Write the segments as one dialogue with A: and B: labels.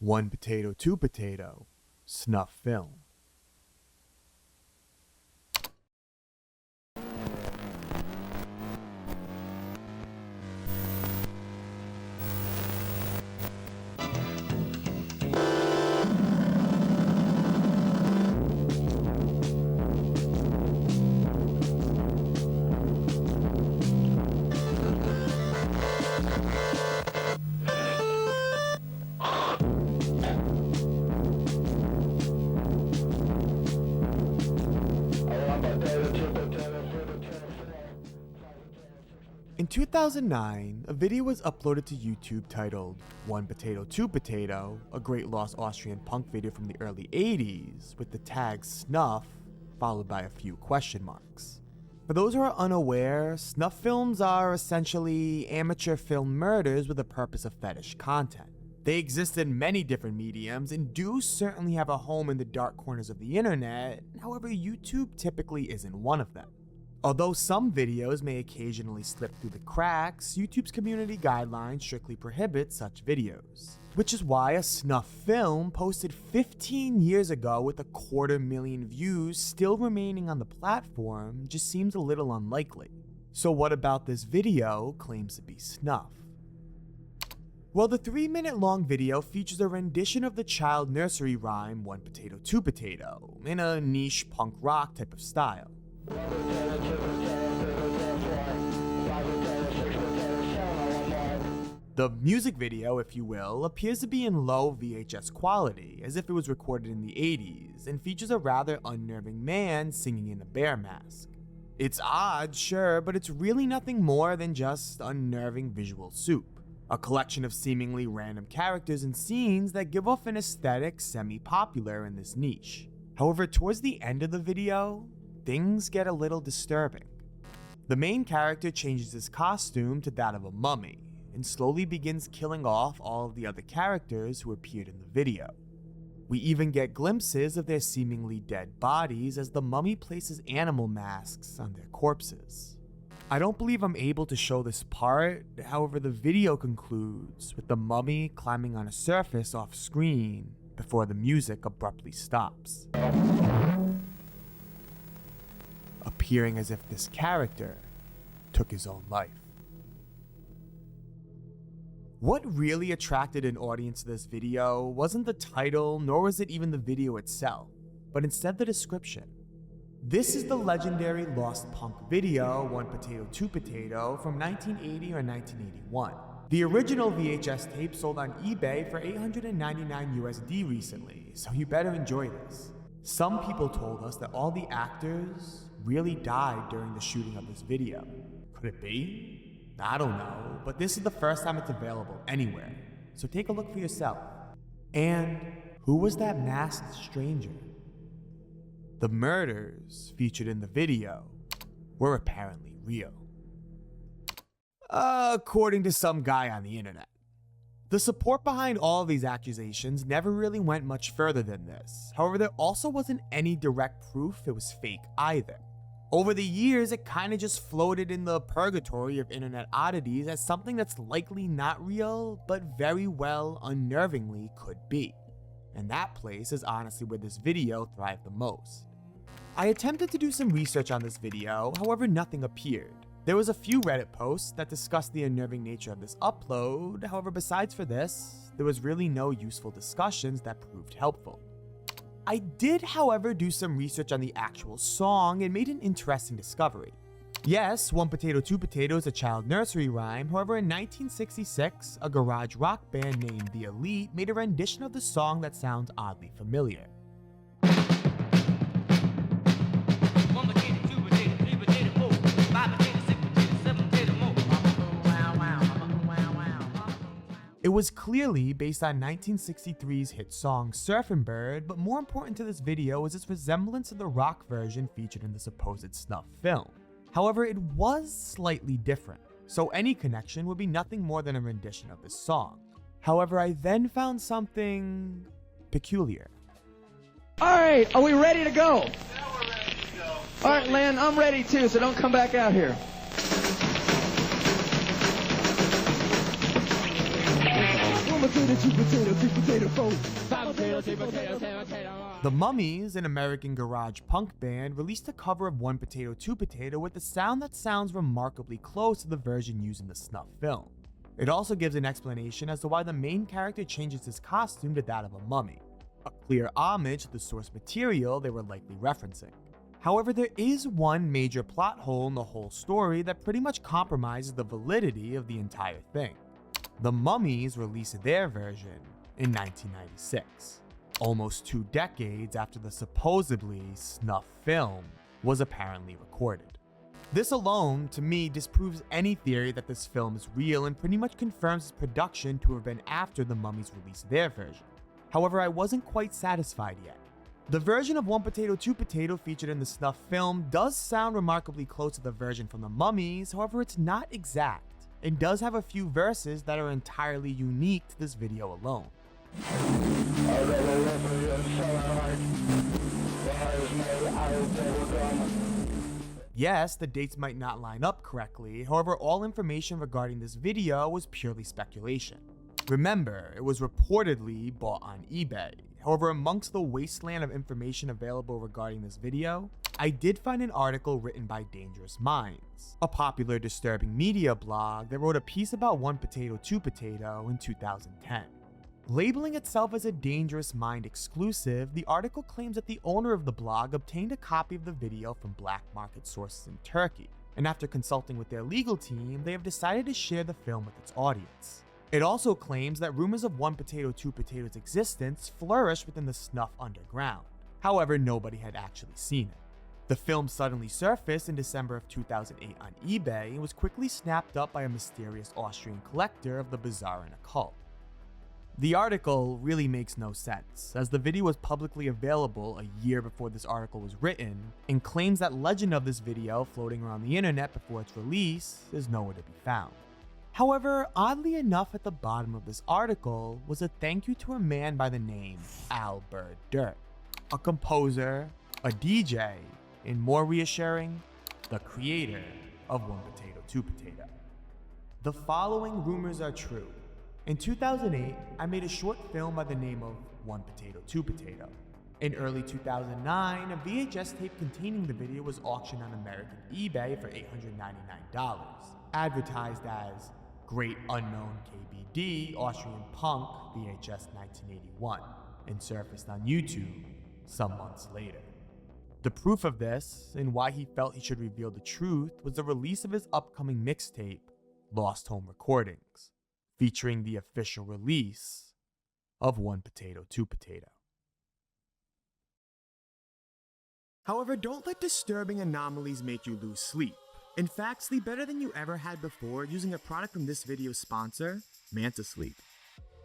A: One potato, two potato, snuff film. In 2009, a video was uploaded to YouTube titled One Potato, Two Potato, a great lost Austrian punk video from the early 80s, with the tag Snuff, followed by a few question marks. For those who are unaware, snuff films are essentially amateur film murders with a purpose of fetish content. They exist in many different mediums and do certainly have a home in the dark corners of the internet, however YouTube typically isn't one of them. Although some videos may occasionally slip through the cracks, YouTube's community guidelines strictly prohibit such videos. Which is why a snuff film posted 15 years ago with 250,000 views still remaining on the platform just seems a little unlikely. So what about this video claims to be snuff? Well, the 3-minute long video features a rendition of the child nursery rhyme One Potato, Two Potato in a niche punk rock type of style. The music video, if you will, appears to be in low VHS quality, as if it was recorded in the 80s, and features a rather unnerving man singing in a bear mask. It's odd, sure, but it's really nothing more than just unnerving visual soup. A collection of seemingly random characters and scenes that give off an aesthetic semi-popular in this niche. However, towards the end of the video, things get a little disturbing. The main character changes his costume to that of a mummy, and slowly begins killing off all of the other characters who appeared in the video. We even get glimpses of their seemingly dead bodies as the mummy places animal masks on their corpses. I don't believe I'm able to show this part, however the video concludes with the mummy climbing on a surface off screen before the music abruptly stops, appearing as if this character took his own life. What really attracted an audience to this video wasn't the title, nor was it even the video itself, but instead the description. This is the legendary lost punk video, One Potato, Two Potato, from 1980 or 1981. The original VHS tape sold on eBay for $899 USD recently, so you better enjoy this. Some people told us that all the actors really died during the shooting of this video. Could it be? I don't know, but this is the first time it's available anywhere, so take a look for yourself. And who was that masked stranger? The murders featured in the video were apparently real, according to some guy on the internet. The support behind all of these accusations never really went much further than this. However, there also wasn't any direct proof it was fake either. Over the years, it kinda just floated in the purgatory of internet oddities as something that's likely not real, but very well unnervingly could be. And that place is honestly where this video thrived the most. I attempted to do some research on this video, however nothing appeared. There was a few Reddit posts that discussed the unnerving nature of this upload, however besides for this, there was really no useful discussions that proved helpful. I did, however, do some research on the actual song and made an interesting discovery. Yes, One Potato, Two Potato is a child nursery rhyme, however in 1966, a garage rock band named The Elite made a rendition of the song that sounds oddly familiar. It was clearly based on 1963's hit song Surfin' Bird, but more important to this video was its resemblance to the rock version featured in the supposed snuff film. However, it was slightly different, so any connection would be nothing more than a rendition of this song. However, I then found something peculiar.
B: Alright, are we ready to go?
C: Now we're ready to go.
B: Alright, Len, I'm ready too, so don't come back out here. potato, 2 potato, 3 potato, 4, 5 potato, 6 potato, 7 potato.
A: The Mummies, an American garage punk band, released a cover of 1 Potato 2 Potato with a sound that sounds remarkably close to the version used in the Snuff film. It also gives an explanation as to why the main character changes his costume to that of a mummy, a clear homage to the source material they were likely referencing. However, there is one major plot hole in the whole story that pretty much compromises the validity of the entire thing. The Mummies released their version in 1996, almost 2 decades after the supposedly Snuff film was apparently recorded. This alone, to me, disproves any theory that this film is real and pretty much confirms its production to have been after the Mummies released their version. However, I wasn't quite satisfied yet. The version of 1 Potato 2 Potato featured in the Snuff film does sound remarkably close to the version from the Mummies, however it's not exact, and does have a few verses that are entirely unique to this video alone. Yes, the dates might not line up correctly, however all information regarding this video was purely speculation. Remember, it was reportedly bought on eBay. However, amongst the wasteland of information available regarding this video, I did find an article written by Dangerous Minds, a popular disturbing media blog that wrote a piece about 1 Potato 2 Potato in 2010. Labeling itself as a Dangerous Mind exclusive, the article claims that the owner of the blog obtained a copy of the video from black market sources in Turkey, and after consulting with their legal team, they have decided to share the film with its audience. It also claims that rumors of 1 Potato 2 Potato's existence flourished within the Snuff underground. However, nobody had actually seen it. The film suddenly surfaced in December of 2008 on eBay and was quickly snapped up by a mysterious Austrian collector of the bizarre and occult. The article really makes no sense, as the video was publicly available a year before this article was written, and claims that legend of this video floating around the internet before its release is nowhere to be found. However, oddly enough, at the bottom of this article was a thank you to a man by the name Albert Dirt, a composer, a DJ, and more reassuring, the creator of 1 Potato 2 Potato. The following rumors are true. In 2008, I made a short film by the name of 1 Potato 2 Potato. In early 2009, a VHS tape containing the video was auctioned on American eBay for $899, advertised as Great Unknown KBD Austrian Punk VHS 1981, and surfaced on YouTube some months later. The proof of this, and why he felt he should reveal the truth, was the release of his upcoming mixtape, Lost Home Recordings, featuring the official release of 1 Potato 2 Potato. However, don't let disturbing anomalies make you lose sleep. In fact, sleep better than you ever had before using a product from this video's sponsor, Manta Sleep.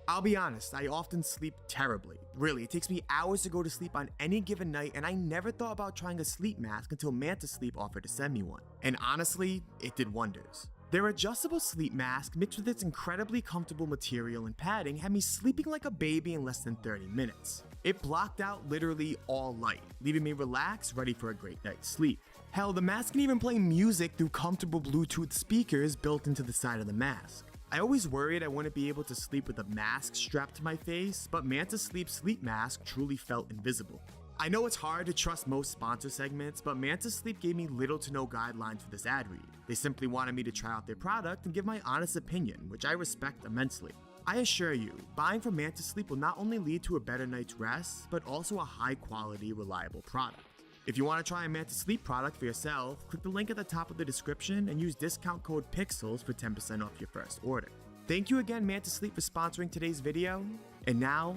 A: I'll be honest, I often sleep terribly. Really, it takes me hours to go to sleep on any given night, and I never thought about trying a sleep mask until Manta Sleep offered to send me one. And honestly, it did wonders. Their adjustable sleep mask, mixed with its incredibly comfortable material and padding, had me sleeping like a baby in less than 30 minutes. It blocked out literally all light, leaving me relaxed, ready for a great night's sleep. Hell, the mask can even play music through comfortable Bluetooth speakers built into the side of the mask. I always worried I wouldn't be able to sleep with a mask strapped to my face, but Manta Sleep's sleep mask truly felt invisible. I know it's hard to trust most sponsor segments, but Manta Sleep gave me little to no guidelines for this ad read. They simply wanted me to try out their product and give my honest opinion, which I respect immensely. I assure you, buying from Manta Sleep will not only lead to a better night's rest, but also a high quality, reliable product. If you want to try a Manta Sleep product for yourself, click the link at the top of the description and use discount code PIXELS for 10% off your first order. Thank you again, Manta Sleep, for sponsoring today's video. And now,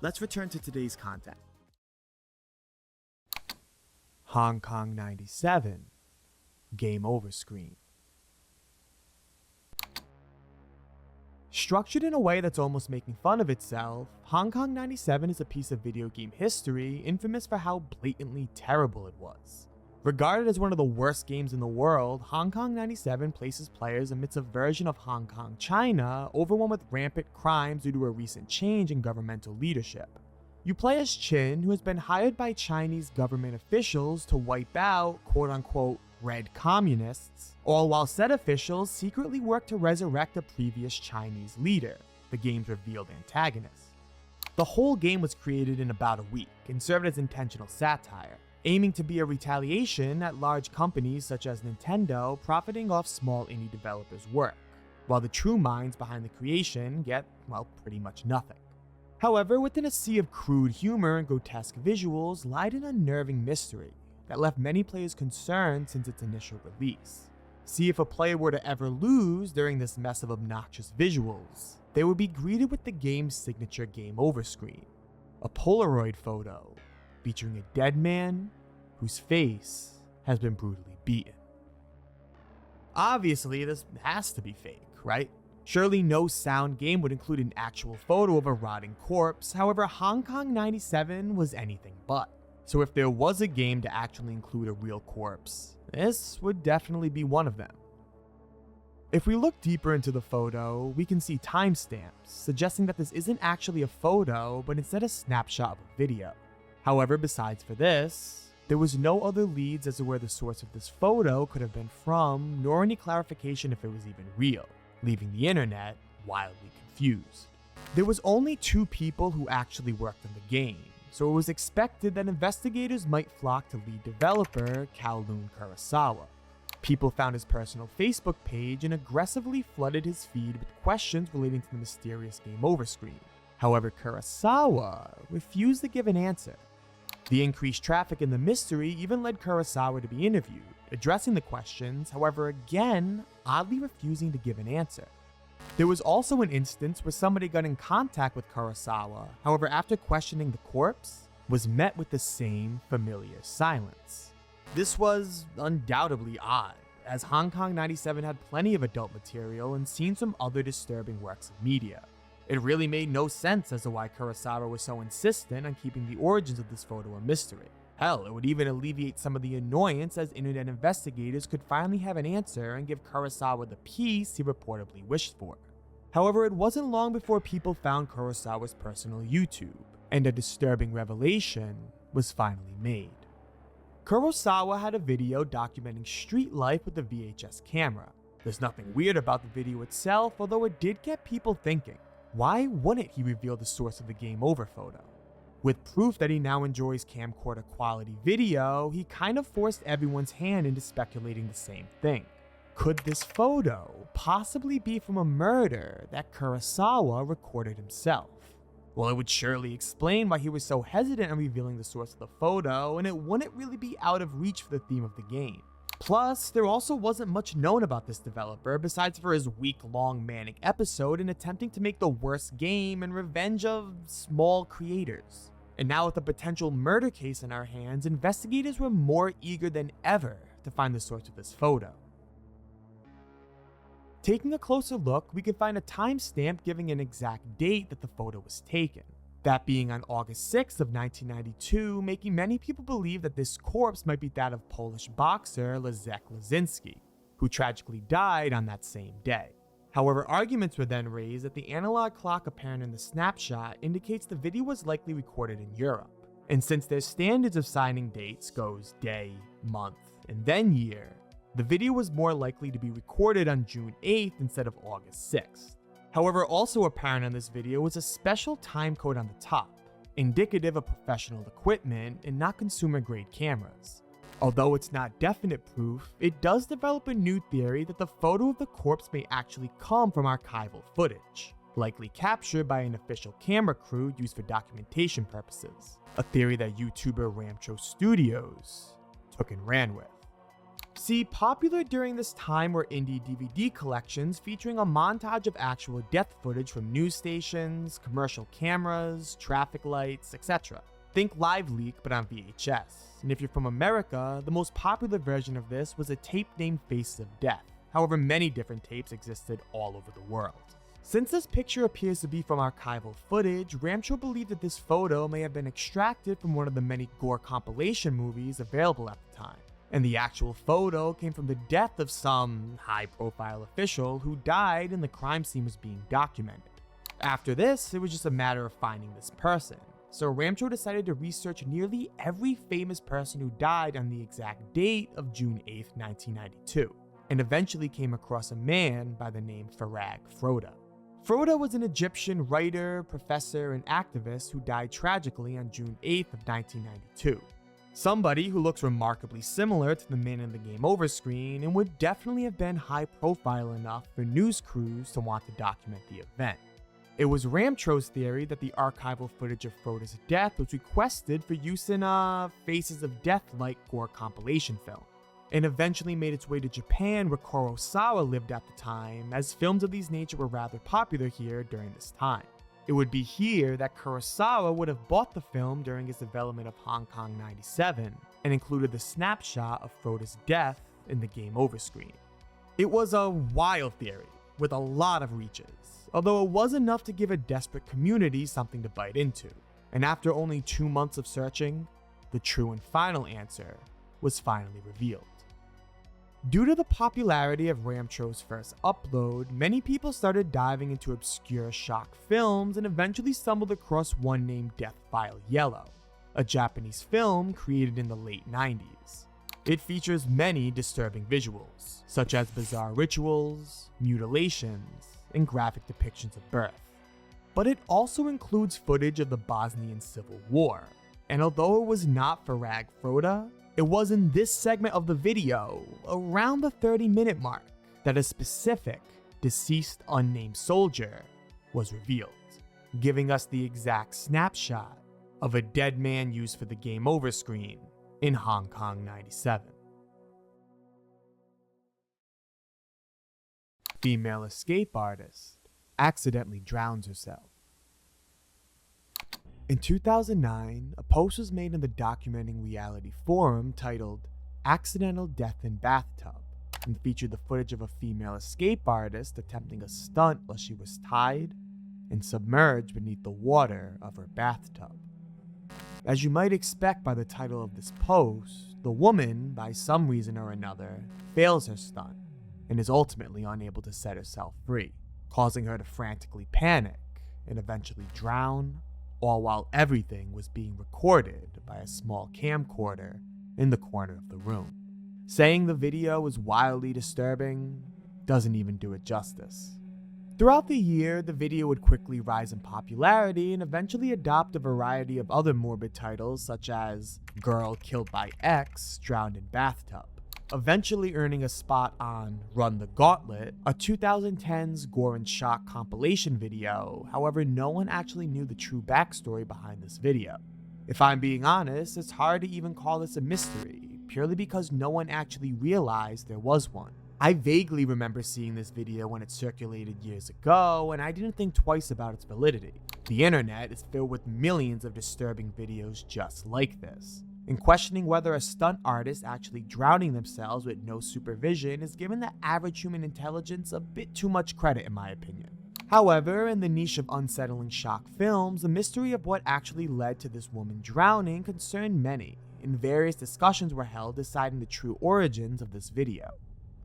A: let's return to today's content. Hong Kong 97 Game Over Screen. Structured in a way that's almost making fun of itself, Hong Kong 97 is a piece of video game history infamous for how blatantly terrible it was. Regarded as one of the worst games in the world, Hong Kong 97 places players amidst a version of Hong Kong, China, overwhelmed with rampant crimes due to a recent change in governmental leadership. You play as Chin, who has been hired by Chinese government officials to wipe out, quote-unquote, red communists, all while said officials secretly work to resurrect a previous Chinese leader, the game's revealed antagonist. The whole game was created in about a week and served as intentional satire, aiming to be a retaliation at large companies such as Nintendo profiting off small indie developers' work, while the true minds behind the creation get, well, pretty much nothing. However, within a sea of crude humor and grotesque visuals lied an unnerving mystery that left many players concerned since its initial release. See, if a player were to ever lose during this mess of obnoxious visuals, they would be greeted with the game's signature game over screen, a Polaroid photo featuring a dead man whose face has been brutally beaten. Obviously, this has to be fake, right? Surely no sound game would include an actual photo of a rotting corpse. However, Hong Kong 97 was anything but. So if there was a game to actually include a real corpse, this would definitely be one of them. If we look deeper into the photo, we can see timestamps, suggesting that this isn't actually a photo, but instead a snapshot of a video. However, besides for this, there was no other leads as to where the source of this photo could have been from, nor any clarification if it was even real, leaving the internet wildly confused. There was only 2 people who actually worked on the game, so it was expected that investigators might flock to lead developer Kowloon Kurosawa. People found his personal Facebook page and aggressively flooded his feed with questions relating to the mysterious game over screen. However, Kurosawa refused to give an answer. The increased traffic in the mystery even led Kurosawa to be interviewed, addressing the questions, however again, oddly refusing to give an answer. There was also an instance where somebody got in contact with Kurosawa, however after questioning the corpse, was met with the same familiar silence. This was undoubtedly odd, as Hong Kong 97 had plenty of adult material and seen some other disturbing works of media. It really made no sense as to why Kurosawa was so insistent on keeping the origins of this photo a mystery. Hell, it would even alleviate some of the annoyance as internet investigators could finally have an answer and give Kurosawa the peace he reportedly wished for. However, it wasn't long before people found Kurosawa's personal YouTube, and a disturbing revelation was finally made. Kurosawa had a video documenting street life with a VHS camera. There's nothing weird about the video itself, although it did get people thinking, why wouldn't he reveal the source of the game over photo? With proof that he now enjoys camcorder quality video, he kind of forced everyone's hand into speculating the same thing. Could this photo possibly be from a murder that Kurosawa recorded himself? Well, it would surely explain why he was so hesitant on revealing the source of the photo, and it wouldn't really be out of reach for the theme of the game. Plus, there also wasn't much known about this developer besides for his week-long manic episode in attempting to make the worst game and revenge of small creators. And now with a potential murder case in our hands, investigators were more eager than ever to find the source of this photo. Taking a closer look, we can find a timestamp giving an exact date that the photo was taken. That being on August 6th of 1992, making many people believe that this corpse might be that of Polish boxer Leszek Lazinski, who tragically died on that same day. However, arguments were then raised that the analog clock apparent in the snapshot indicates the video was likely recorded in Europe. And since their standards of signing dates goes day, month, and then year, the video was more likely to be recorded on June 8th instead of August 6th. However, also apparent on this video was a special time code on the top, indicative of professional equipment and not consumer-grade cameras. Although it's not definite proof, it does develop a new theory that the photo of the corpse may actually come from archival footage, likely captured by an official camera crew used for documentation purposes, a theory that YouTuber Ramcho Studios took and ran with. See, popular during this time were indie DVD collections featuring a montage of actual death footage from news stations, commercial cameras, traffic lights, etc. Think Live Leak but on VHS, and if you're from America, the most popular version of this was a tape named Faces of Death. However, many different tapes existed all over the world. Since this picture appears to be from archival footage, Ramcho believed that this photo may have been extracted from one of the many gore compilation movies available at the time. And the actual photo came from the death of some high-profile official who died and the crime scene was being documented. After this, it was just a matter of finding this person. So Ramcho decided to research nearly every famous person who died on the exact date of June 8th, 1992, and eventually came across a man by the name Farag Froda. Froda was an Egyptian writer, professor, and activist who died tragically on June 8th of 1992. Somebody who looks remarkably similar to the man in the game over screen and would definitely have been high profile enough for news crews to want to document the event. It was Ramtro's theory that the archival footage of Froda's death was requested for use in a Faces of Death-like gore compilation film, and eventually made its way to Japan, where Kurosawa lived at the time, as films of these nature were rather popular here during this time. It would be here that Kurosawa would have bought the film during his development of Hong Kong 97, and included the snapshot of Froda's death in the game over screen. It was a wild theory, with a lot of reaches, although it was enough to give a desperate community something to bite into. And after only 2 months of searching, the true and final answer was finally revealed. Due to the popularity of Ramtro's first upload, many people started diving into obscure shock films and eventually stumbled across one named Death File Yellow, a Japanese film created in the late 90s. It features many disturbing visuals, such as bizarre rituals, mutilations, and graphic depictions of birth. But it also includes footage of the Bosnian Civil War, and although it was not for Rag Froda, it was in this segment of the video, around the 30-minute mark, that a specific, deceased unnamed soldier was revealed, giving us the exact snapshot of a dead man used for the game over screen in Hong Kong 97. Female escape artist accidentally drowns herself. In 2009, a post was made in the documenting reality forum titled Accidental Death in Bathtub, and featured the footage of a female escape artist attempting a stunt while she was tied and submerged beneath the water of her bathtub. As you might expect by the title of this post, the woman, by some reason or another, fails her stunt and is ultimately unable to set herself free, causing her to frantically panic and eventually drown, all while everything was being recorded by a small camcorder in the corner of the room. Saying the video was wildly disturbing doesn't even do it justice. Throughout the year, the video would quickly rise in popularity and eventually adopt a variety of other morbid titles such as Girl Killed by X Drowned in Bathtub, eventually earning a spot on Run the Gauntlet, a 2010's gore and shock compilation video. However, no one actually knew the true backstory behind this video. If I'm being honest, it's hard to even call this a mystery, purely because no one actually realized there was one. I vaguely remember seeing this video when it circulated years ago, and I didn't think twice about its validity. The internet is filled with millions of disturbing videos just like this, and questioning whether a stunt artist actually drowning themselves with no supervision is giving the average human intelligence a bit too much credit, in my opinion. However, in the niche of unsettling shock films, the mystery of what actually led to this woman drowning concerned many, and various discussions were held deciding the true origins of this video.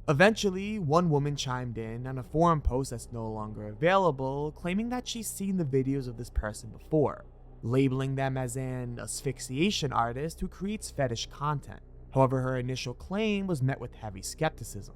A: Eventually, one woman chimed in on a forum post that's no longer available, claiming that she's seen the videos of this person before, labeling them as an asphyxiation artist who creates fetish content. However, her initial claim was met with heavy skepticism.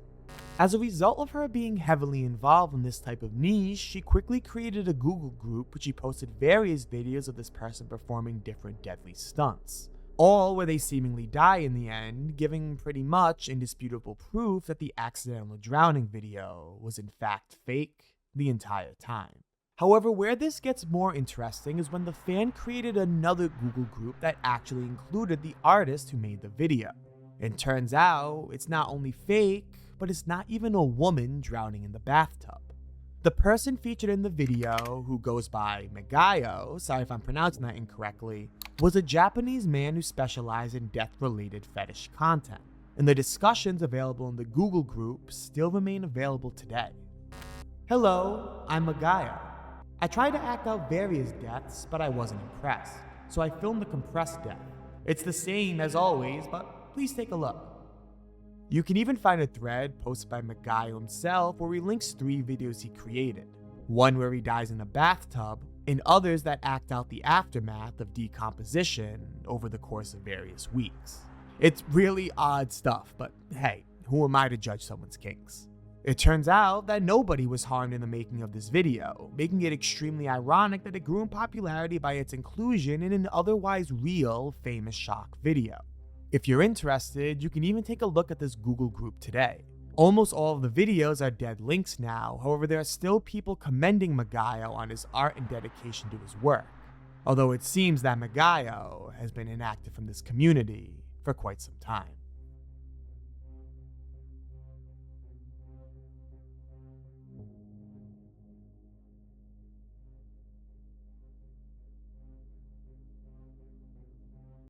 A: As a result of her being heavily involved in this type of niche, she quickly created a Google group which she posted various videos of this person performing different deadly stunts, all where they seemingly die in the end, giving pretty much indisputable proof that the accidental drowning video was in fact fake the entire time. However, where this gets more interesting is when the fan created another Google group that actually included the artist who made the video. It turns out it's not only fake, but it's not even a woman drowning in the bathtub. The person featured in the video, who goes by Magayo, sorry if I'm pronouncing that incorrectly, was a Japanese man who specialized in death-related fetish content, and the discussions available in the Google group still remain available today. Hello, I'm Magayo. I tried to act out various deaths, but I wasn't impressed, so I filmed the compressed death. It's the same as always, but please take a look. You can even find a thread posted by Magayo himself where he links 3 videos he created. One where he dies in a bathtub, and others that act out the aftermath of decomposition over the course of various weeks. It's really odd stuff, but hey, who am I to judge someone's kinks? It turns out that nobody was harmed in the making of this video, making it extremely ironic that it grew in popularity by its inclusion in an otherwise real famous shock video. If you're interested, you can even take a look at this Google group today. Almost all of the videos are dead links now, however there are still people commending Magayo on his art and dedication to his work, although it seems that Magayo has been inactive from this community for quite some time.